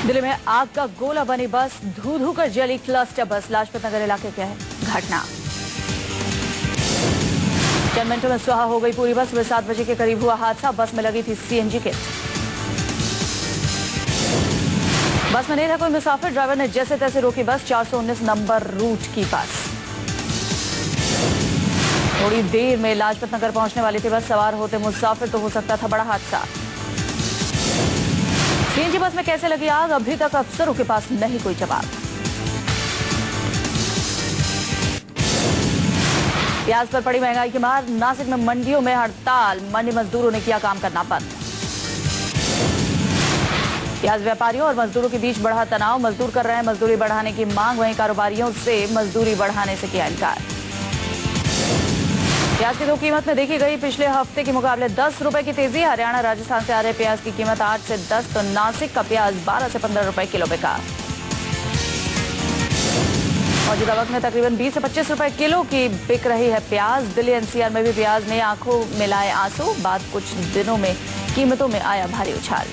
दिल्ली में आग का गोला बनी बस, धू धू कर जली क्लस्टर बस। लाजपत नगर इलाके की है घटना। चंद मिनटों में सुहा हो गई पूरी बस। सुबह 7 बजे के करीब हुआ हादसा। बस में लगी थी सीएनजी किट। बस में नहीं था कोई मुसाफिर। ड्राइवर ने जैसे तैसे रोकी बस। 419 नंबर रूट की बस। थोड़ी देर में लाजपत नगर पहुंचने वाली थी बस। सवार होते मुसाफिर तो हो सकता था बड़ा हादसा। सीएनजी बस में कैसे लगी आग, अभी तक अफसरों के पास नहीं कोई जवाब। प्याज पर पड़ी महंगाई की मार। नासिक में मंडियों में हड़ताल। मंडी मजदूरों ने किया काम करना बंद। प्याज व्यापारियों और मजदूरों के बीच बढ़ा तनाव। मजदूर कर रहे हैं मजदूरी बढ़ाने की मांग, वहीं कारोबारियों से मजदूरी बढ़ाने से किया इनकार। प्याज की दो कीमत में देखी गई पिछले हफ्ते के मुकाबले 10 रुपए की तेजी। हरियाणा राजस्थान से आ रहे प्याज की कीमत 8 से 10 तो नासिक का प्याज 12 से 15 रुपए किलो बिका। मौजूदा वक्त में तकरीबन 20 से 25 रुपए किलो की बिक रही है प्याज। दिल्ली एनसीआर में भी प्याज ने आंखों में लाए आंसू। बाद कुछ दिनों में कीमतों में आया भारी उछाल।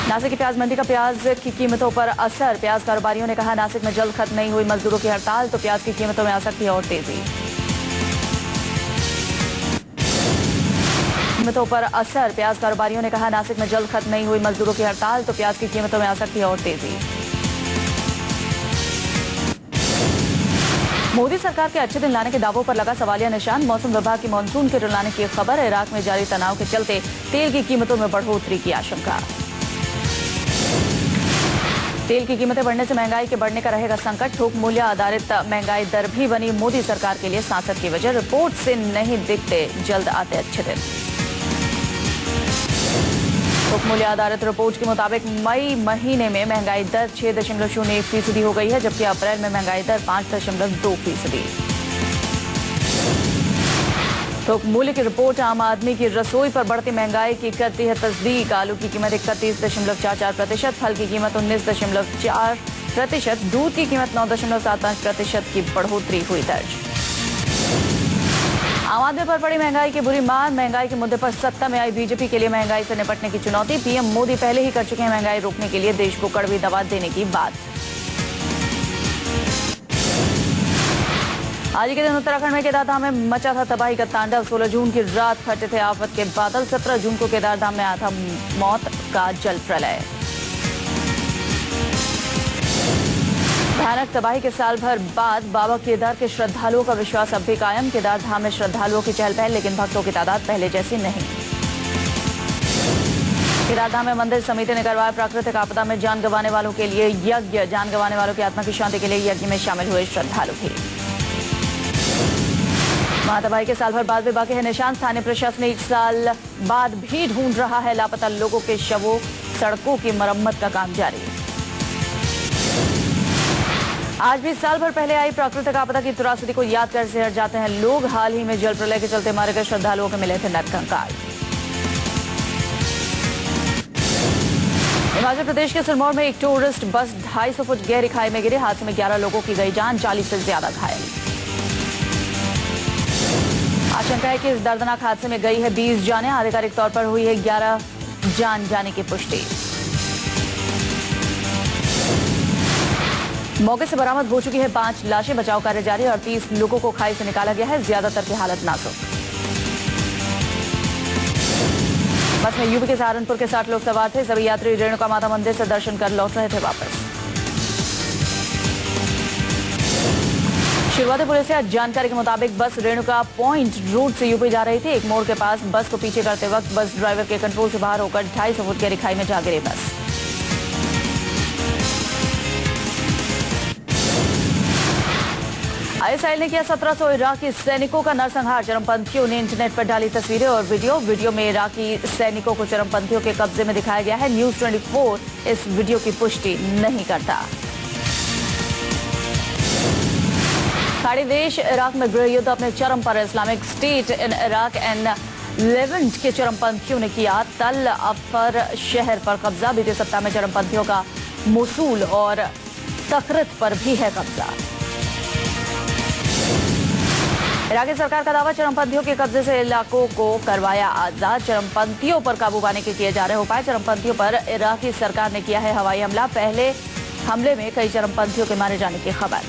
नासिक की प्याज मंडी का प्याज की कीमतों पर असर। प्याज कारोबारियों ने कहा नासिक में जल्द खत्म नहीं हुई मजदूरों की हड़ताल तो प्याज की कीमतों में आ सकती है और तेजी। कीमतों पर असर। प्याज कारोबारियों ने कहा नासिक में जल्द खत्म नहीं हुई मजदूरों की हड़ताल तो प्याज की कीमतों में आ सकती है और तेजी। मोदी सरकार के अच्छे दिन लाने के दावों पर लगा सवालिया निशान। मौसम विभाग की मानसून के रुलाने की खबर। इराक में जारी तनाव के चलते तेल की कीमतों में बढ़ोतरी की आशंका। तेल की कीमतें बढ़ने से महंगाई के बढ़ने का रहेगा संकट। थोक मूल्य आधारित महंगाई दर भी बनी मोदी सरकार के लिए सांसद की वजह। रिपोर्ट से नहीं दिखते जल्द आते अच्छे दिन। थोक मूल्य आधारित रिपोर्ट के मुताबिक मई महीने में महंगाई दर 6.01% हो गई है, जबकि अप्रैल में महंगाई दर 5.2%। थोक मूल्य की रिपोर्ट आम आदमी की रसोई पर बढ़ती महंगाई की करती है तस्दीक। आलू की कीमत 31.44%, फल की कीमत 19.4%, दूध की कीमत 9.75% की बढ़ोतरी हुई दर्ज। आम आदमी पर पड़ी महंगाई की बुरी मार। महंगाई के मुद्दे पर सत्ता में आई बीजेपी के लिए महंगाई से निपटने की चुनौती। पीएम मोदी पहले ही कर चुके हैं महंगाई रोकने के लिए देश को कड़वी दवा देने की बात। आज के दिन उत्तराखंड में केदारधाम में मचा था तबाही का तांडव। 16 जून की रात फटे थे आफत के बादल। 17 जून को केदारधाम में आया था मौत का जल प्रलय। भयानक तबाही के साल भर बाद बाबा केदार के श्रद्धालुओं का विश्वास अब भी कायम। केदारधाम में श्रद्धालुओं की चहल पहल, लेकिन भक्तों की तादाद पहले जैसी नहीं। केदारधाम में मंदिर समिति ने करवाया प्राकृतिक आपदा में जान गंवाने वालों के लिए यज्ञ। जान गंवाने वालों की आत्मा की शांति के लिए यज्ञ में शामिल हुए श्रद्धालु भी। महातबाही के साल भर बाद भी बाकी है निशान। स्थानीय प्रशासन 1 साल बाद भी ढूंढ रहा है लापता लोगों के शवों। सड़कों की मरम्मत का काम जारी। आज भी साल भर पहले आई प्राकृतिक आपदा की त्रासदी को याद कर सिहर जाते हैं लोग। हाल ही में जल प्रलय के चलते मारे गए श्रद्धालुओं के मिले थे नरकंकाल। हिमाचल प्रदेश के सिरमौर में एक टूरिस्ट बस 250 फुट गहरी खाई में गिरी। हादसे में 11 लोगों की गई जान, 40 से ज्यादा घायल। आशंका है कि इस दर्दनाक हादसे में गई है 20 जानें। आधिकारिक तौर पर हुई है 11 जान जाने की पुष्टि। मौके से बरामद हो चुकी है 5 लाशें। बचाव कार्य जारी। 38 लोगों को खाई से निकाला गया है, ज्यादातर की हालत नाजुक। बस में यूपी के सहारनपुर के 60 लोग सवार थे। सभी यात्री रेणुका माता मंदिर से दर्शन कर लौट रहे थे वापस। शुरुआती पुलिस से जानकारी के मुताबिक बस रेणुका पॉइंट रोड से यूपी जा रही थी। एक मोड़ के पास बस को पीछे करते वक्त बस ड्राइवर के कंट्रोल से बाहर होकर 250 फुट गहरी खाई में जा गिरी बस। आईएसआई ने किया 1700 इराकी सैनिकों का नरसंहार। चरमपंथियों ने इंटरनेट पर डाली तस्वीरें और वीडियो में इराकी सैनिकों को चरमपंथियों के कब्जे में दिखाया गया है। न्यूज 24 इस वीडियो की पुष्टि नहीं करता। खाड़ी देश इराक में गृह युद्ध अपने चरम पर। Islamic state in Iraq and Levant के चरमपंथियों ने किया तल अफर शहर पर कब्जा। बीते सप्ताह में चरमपंथियों का मोसूल और तकरित पर भी है कब्जा। इराकी सरकार का दावा, चरमपंथियों के कब्जे से इलाकों को करवाया आजाद। चरमपंथियों पर काबू पाने के किए जा रहे उपाय। चरमपंथियों पर इराकी सरकार ने किया है हवाई हमला। पहले हमले में कई चरमपंथियों के मारे जाने की खबर।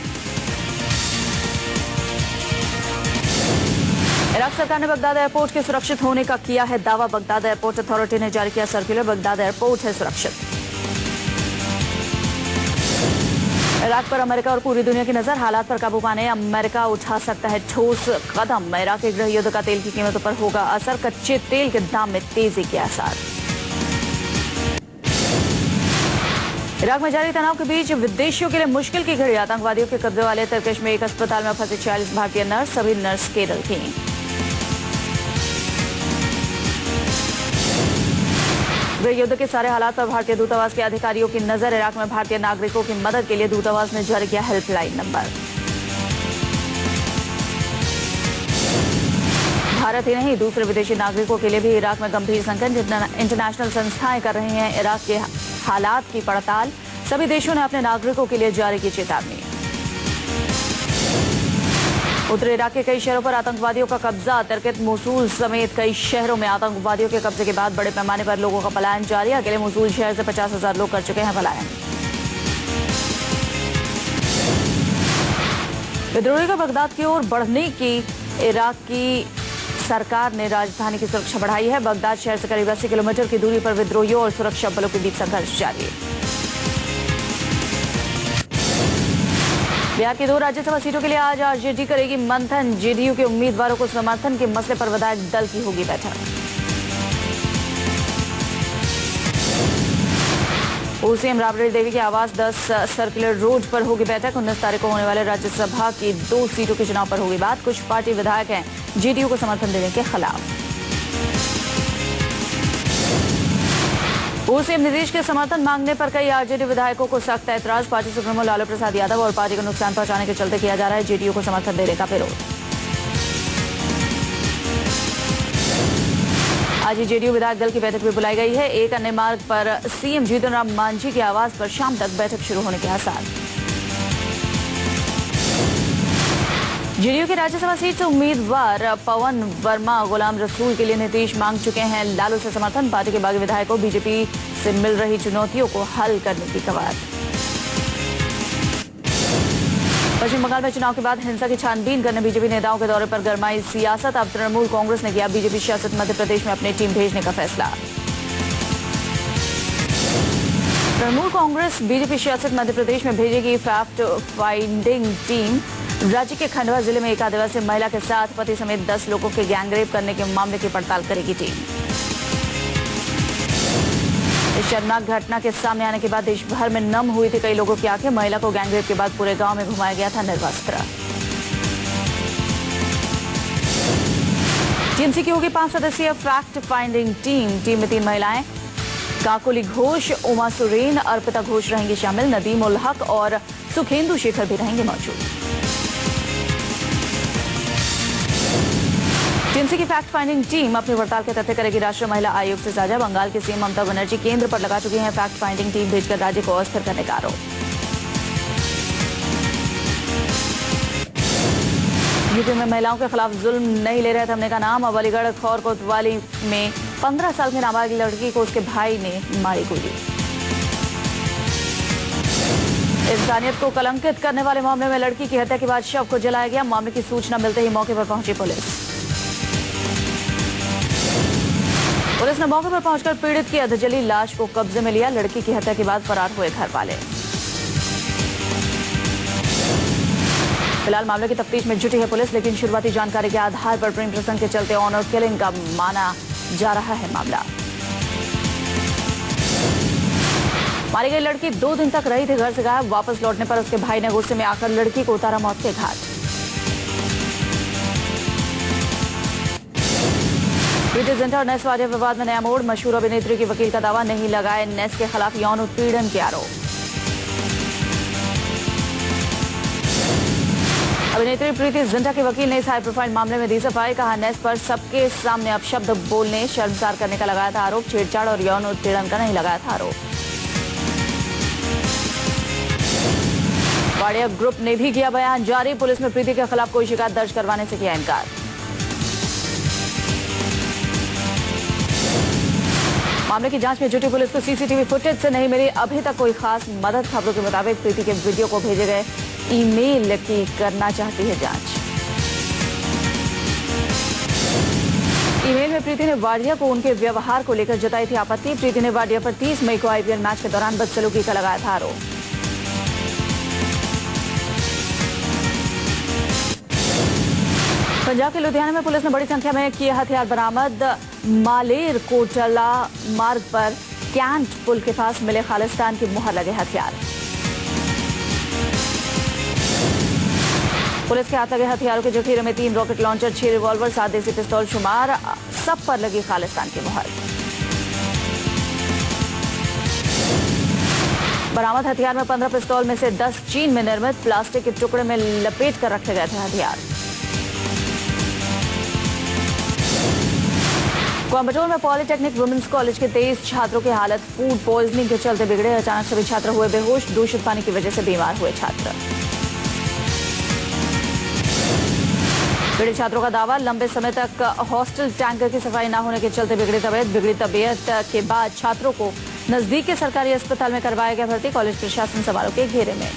इराक सरकार ने बगदाद एयरपोर्ट के सुरक्षित होने का किया है दावा। बगदाद एयरपोर्ट अथॉरिटी ने जारी किया सर्कुलर, बगदाद एयरपोर्ट है सुरक्षित। इराक पर अमेरिका और पूरी दुनिया की नजर। हालात पर काबू पाने अमेरिका उठा सकता है ठोस कदम। इराक के गृह युद्ध का तेल की कीमतों पर होगा असर। कच्चे तेल के दाम में तेजी के आसार। इराक में जारी तनाव के बीच विदेशियों के लिए मुश्किल की घड़ी। आतंकवादियों के कब्जे वाले तुर्किश में एक अस्पताल में फंसे 46 भारतीय नर्स, सभी नर्स केरल की। गृह युद्ध के सारे हालात पर भारतीय दूतावास के अधिकारियों की नजर। इराक में भारतीय नागरिकों की मदद के लिए दूतावास ने जारी किया हेल्पलाइन नंबर। भारत ही नहीं, दूसरे विदेशी नागरिकों के लिए भी इराक में गंभीर संकट। इंटरनेशनल संस्थाएं कर रही हैं इराक के हालात की पड़ताल। सभी देशों ने अपने नागरिकों के लिए जारी की चेतावनी। उत्तरी इराक के कई शहरों पर आतंकवादियों का कब्जा। तिर्कित, मोसूल समेत कई शहरों में आतंकवादियों के कब्जे के बाद बड़े पैमाने पर लोगों का पलायन जारी। अकेले मोसूल शहर से 50,000 लोग कर चुके हैं पलायन। विद्रोही का बगदाद की ओर बढ़ने की इराक की सरकार ने राजधानी की सुरक्षा बढ़ाई है। बगदाद शहर से करीब 80 किलोमीटर की दूरी पर विद्रोहियों और सुरक्षा बलों के बीच संघर्ष जारी है। बिहार की 2 राज्यसभा सीटों के लिए आज आरजेडी करेगी मंथन। जेडीयू के उम्मीदवारों को समर्थन के मसले पर विधायक दल की होगी बैठक। पूर्व सीएम राबड़ी देवी के आवास 10 सर्कुलर रोड पर होगी बैठक। 19 तारीख को होने वाले राज्यसभा की 2 सीटों के चुनाव पर होगी बात। कुछ पार्टी विधायक हैं जेडीयू को समर्थन देने के खिलाफ। पूर्व सीएम नीतीश के समर्थन मांगने पर कई आरजेडी विधायकों को सख्त ऐतराज। पार्टी सुप्रीमो लालू प्रसाद यादव और पार्टी को नुकसान पहुंचाने के चलते किया जा रहा है जेडीयू को समर्थन देने का विरोध। आज ही जेडीयू विधायक दल की बैठक भी बुलाई गई है। एक अन्य मार्ग पर सीएम जीतन राम मांझी के आवास पर शाम तक बैठक शुरू होने के आसार। जेडीयू की राज्यसभा सीट से उम्मीदवार पवन वर्मा गुलाम रसूल के लिए नीतीश मांग चुके हैं लालू से समर्थन। पार्टी के बागी विधायकों बीजेपी से मिल रही चुनौतियों को हल करने की कवायद। पश्चिम बंगाल में चुनाव के बाद हिंसा की छानबीन करने बीजेपी नेताओं के दौरे पर गरमाई सियासत। अब तृणमूल कांग्रेस ने किया बीजेपी शासित मध्य प्रदेश में अपनी टीम भेजने का फैसला। तृणमूल कांग्रेस बीजेपी शासित मध्य प्रदेश में भेजेगी फैक्ट फाइंडिंग टीम। राज्य के खंडवा जिले में एक आदिवासी महिला के साथ पति समेत 10 लोगों के गैंगरेप करने के मामले की पड़ताल करेगी टीम। इस शर्मनाक घटना के सामने आने के बाद देश भर में नम हुई थी कई लोगों की आंखें। महिला को गैंगरेप के बाद पूरे गांव में घुमाया गया था निर्वस्त्र। टीएमसी की होगी 5 सदस्यीय फैक्ट फाइंडिंग टीम। टीम में 3 महिलाएं काकोली घोष, उमा सुरेन, अर्पिता घोष रहेंगी शामिल। नदीम उल हक और सुखेंदु शेखर भी रहेंगे मौजूद। टीएमसी की फैक्ट फाइंडिंग टीम अपनी पड़ताल के तथ्य करेगी राष्ट्रीय महिला आयोग से साझा। बंगाल की सीएम ममता बनर्जी केंद्र पर लगा चुकी हैं फैक्ट फाइंडिंग टीम भेजकर राज्य को अस्थिर करने का आरोप। यूपी में महिलाओं के खिलाफ जुल्म नहीं ले रहे थमने का नाम। अब अलीगढ़ खौर कोतवाली में 15 साल की नाबालिग लड़की को उसके भाई ने मारी गोली। इंसानियत को कलंकित करने वाले मामले में लड़की की हत्या के बाद शव को जलाया गया। मामले की सूचना मिलते ही मौके पर पहुंची पुलिस। पुलिस ने मौके पर पहुंचकर पीड़ित की अधजली लाश को कब्जे में लिया। लड़की की हत्या के बाद फरार हुए घर वाले। फिलहाल मामले की तफ्तीश में जुटी है पुलिस, लेकिन शुरुआती जानकारी के आधार पर प्रेम प्रसंग के चलते ऑनर किलिंग का माना जा रहा है मामला। मारी गई लड़की 2 दिन तक रही थी घर से गायब। वापस लौटने पर उसके भाई ने गुस्से में आकर लड़की को उतारा मौत के घाट। प्रीति जिंटा और नेस वाडिया विवाद में नया मोड़। मशहूर अभिनेत्री की वकील का दावा, नहीं लगाए नेस के खिलाफ यौन उत्पीड़न के आरोप। अभिनेत्री प्रीति जिंटा के वकील ने इस हाई प्रोफाइल मामले में दी सफाई। कहा नेस पर सबके सामने अपशब्द बोलने, शर्मसार करने का लगाया था आरोप। छेड़छाड़ और यौन उत्पीड़न का नहीं लगाया था आरोप। वाडिया ग्रुप ने भी किया बयान जारी। पुलिस ने प्रीति के खिलाफ कोई शिकायत दर्ज करवाने से किया इनकार। मामले की जांच में जुटी पुलिस को सीसीटीवी फुटेज से नहीं मिली अभी तक कोई खास मदद। खबरों के मुताबिक प्रीति के वीडियो को भेजे गए ईमेल की करना चाहती है जांच। ईमेल में प्रीति ने वाडिया को उनके व्यवहार को लेकर जताई थी आपत्ति। प्रीति ने वाडिया पर 30 मई को आईपीएल मैच के दौरान बदसलूकी का लगाया था आरोप। पंजाब के लुधियाना में पुलिस ने बड़ी संख्या में किए हथियार बरामद। मालेर कोटला मार्ग पर कैंट पुल के पास मिले खालिस्तान की मुहर लगे हथियार। पुलिस के हाथ लगे हथियारों के जखीरे में 3 रॉकेट लॉन्चर, 6 रिवॉल्वर, 7 देसी पिस्तौल शुमार। सब पर लगी खालिस्तान की मुहर। बरामद हथियार में 15 पिस्तौल में से 10 चीन में निर्मित प्लास्टिक के टुकड़े में लपेट कर रखे गए थे हथियार। कोयम्बटूर में पॉलिटेक्निक वुमेन्स कॉलेज के 23 छात्रों की हालत फूड पॉइजनिंग के चलते बिगड़े। अचानक सभी छात्र हुए बेहोश। दूषित पानी की वजह से बीमार हुए छात्र। पीड़ित छात्रों का दावा लंबे समय तक हॉस्टल टैंकर की सफाई न होने के चलते बिगड़ी तबीयत के बाद छात्रों को नजदीक के सरकारी अस्पताल में करवाया गया भर्ती। कॉलेज प्रशासन सवालों के घेरे में।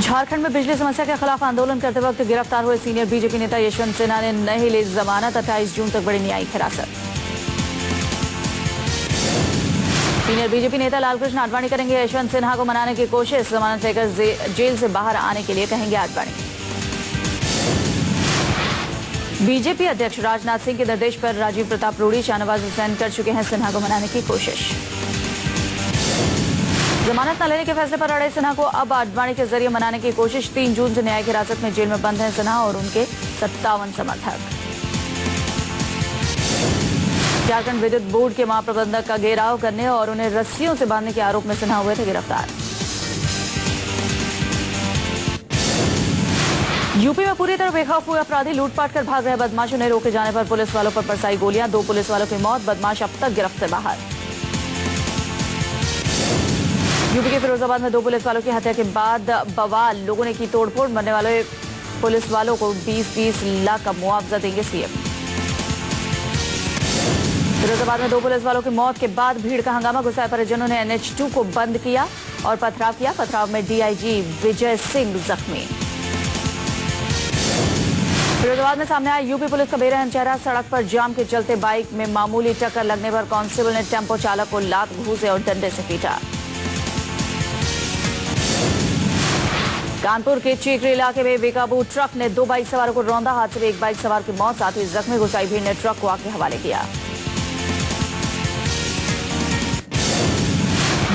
झारखंड में बिजली समस्या के खिलाफ आंदोलन करते वक्त गिरफ्तार हुए सीनियर बीजेपी नेता यशवंत सिन्हा ने नहीं ली जमानत। 28 जून तक बड़ी न्यायिक हिरासत। सीनियर बीजेपी नेता लालकृष्ण आडवाणी करेंगे यशवंत सिन्हा को मनाने की कोशिश। जमानत लेकर जेल से बाहर आने के लिए कहेंगे आडवाणी। बीजेपी अध्यक्ष राजनाथ सिंह के निर्देश पर राजीव प्रताप रूडी, शाहनवाज हुसैन कर चुके हैं सिन्हा को मनाने की कोशिश। जमानत न लेने के फैसले पर अड़े सिन्हा को अब आडवाणी के जरिए मनाने की कोशिश। 3 जून से न्यायिक हिरासत में जेल में बंद हैं सिन्हा और उनके 57 समर्थक। झारखंड विद्युत बोर्ड के महाप्रबंधक का घेराव करने और उन्हें रस्सियों से बांधने के आरोप में सिन्हा हुए थे गिरफ्तार। यूपी में पूरी तरह बेखौफ हुए अपराधी लूटपाट कर भाग रहे बदमाशों ने रोके जाने पर पुलिस वालों पर बरसाई गोलियां। 2 पुलिस वालों की मौत। बदमाश अब तक गिरफ्त से बाहर। यूपी के फिरोजाबाद में 2 पुलिस वालों की हत्या के बाद बवाल। लोगों ने की तोड़फोड़। मरने वाले पुलिस वालों को 20-20 लाख का मुआवजा देंगे सीएम। फिरोजाबाद में 2 पुलिस वालों की मौत के बाद भीड़ का हंगामा। गुस्साए परिजनों ने NH2 को बंद किया और पथराव किया। पथराव में डीआईजी विजय सिंह जख्मी। फिरोजाबाद में सामने आया यूपी पुलिस का बेरहम चेहरा। सड़क पर जाम के चलते बाइक में मामूली टक्कर लगने पर कांस्टेबल ने टेम्पो चालक को लात, घूंसे और डंडे से पीटा। कानपुर के चीकरी इलाके में बेकाबू ट्रक ने 2 बाइक सवारों को रौंदा। हादसे में 1 बाइक सवार की मौत, साथ ही जख्मी। गुस्साई भीड़ ने ट्रक को आग के हवाले किया।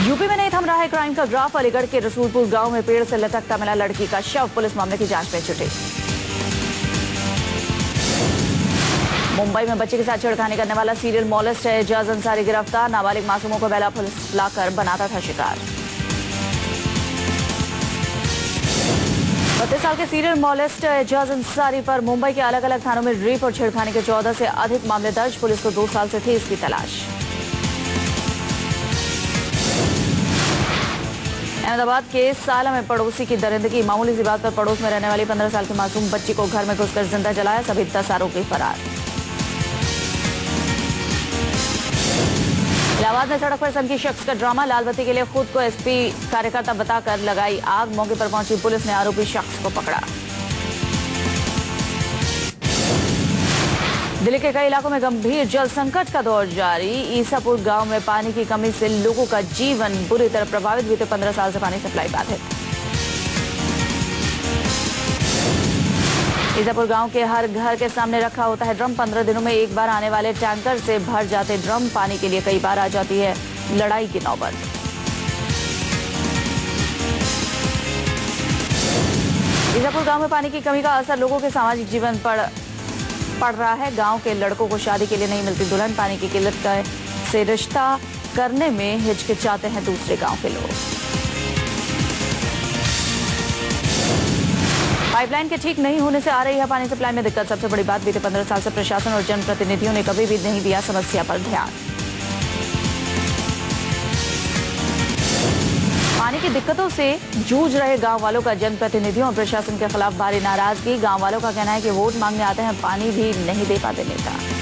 यूपी में नहीं थम रहा है क्राइम का ग्राफ। अलीगढ़ के रसूलपुर गांव में पेड़ से लटकता मिला लड़की का शव। पुलिस मामले की जांच में जुटी। मुंबई में बच्चे के साथ छेड़खानी करने वाला सीरियल मॉलेस्ट एजाज अंसारी गिरफ्तार। नाबालिग मासूमों को बेला फुसलाकर बनाता था शिकार। 32 साल के सीरियल मॉलेस्ट एजाज अंसारी पर मुंबई के अलग अलग थानों में रेप और छेड़खानी के 14 से अधिक मामले दर्ज। पुलिस को 2 साल से थी इसकी तलाश। अहमदाबाद के साला में पड़ोसी की दरिंदगी। मामूली सी बात पर पड़ोस में रहने वाली 15 साल की मासूम बच्ची को घर में घुसकर जिंदा जलाया। सभी 10 आरोपी फरार। इलाहाबाद में सड़क पर सनकी शख्स का ड्रामा। लाल बत्ती के लिए खुद को एसपी कार्यकर्ता बताकर लगाई आग। मौके पर पहुंची पुलिस ने आरोपी शख्स को पकड़ा। दिल्ली के कई इलाकों में गंभीर जल संकट का दौर जारी। ईसापुर गांव में पानी की कमी से लोगों का जीवन बुरी तरह प्रभावित। बीते 15 साल से पानी सप्लाई बाधित। ईसापुर गांव के हर घर के सामने रखा होता है ड्रम। 15 दिनों में एक बार आने वाले टैंकर से भर जाते ड्रम। पानी के लिए कई बार आ जाती है लड़ाई की नौबत। ईसापुर गांव में पानी की कमी का असर लोगों के सामाजिक जीवन पर पड़ रहा है। गांव के लड़कों को शादी के लिए नहीं मिलती दुल्हन। पानी की किल्लत से रिश्ता करने में हिचकिचाते हैं दूसरे गांव के लोग। पाइपलाइन के ठीक नहीं होने से आ रही है पानी सप्लाई में दिक्कत। सबसे बड़ी बात, बीते 15 साल से प्रशासन और जनप्रतिनिधियों ने कभी भी नहीं दिया समस्या पर ध्यान। पानी की दिक्कतों से जूझ रहे गांव वालों का जनप्रतिनिधियों और प्रशासन के खिलाफ भारी नाराजगी। गांव वालों का कहना है कि वोट मांगने आते हैं, पानी भी नहीं दे पाते नेता।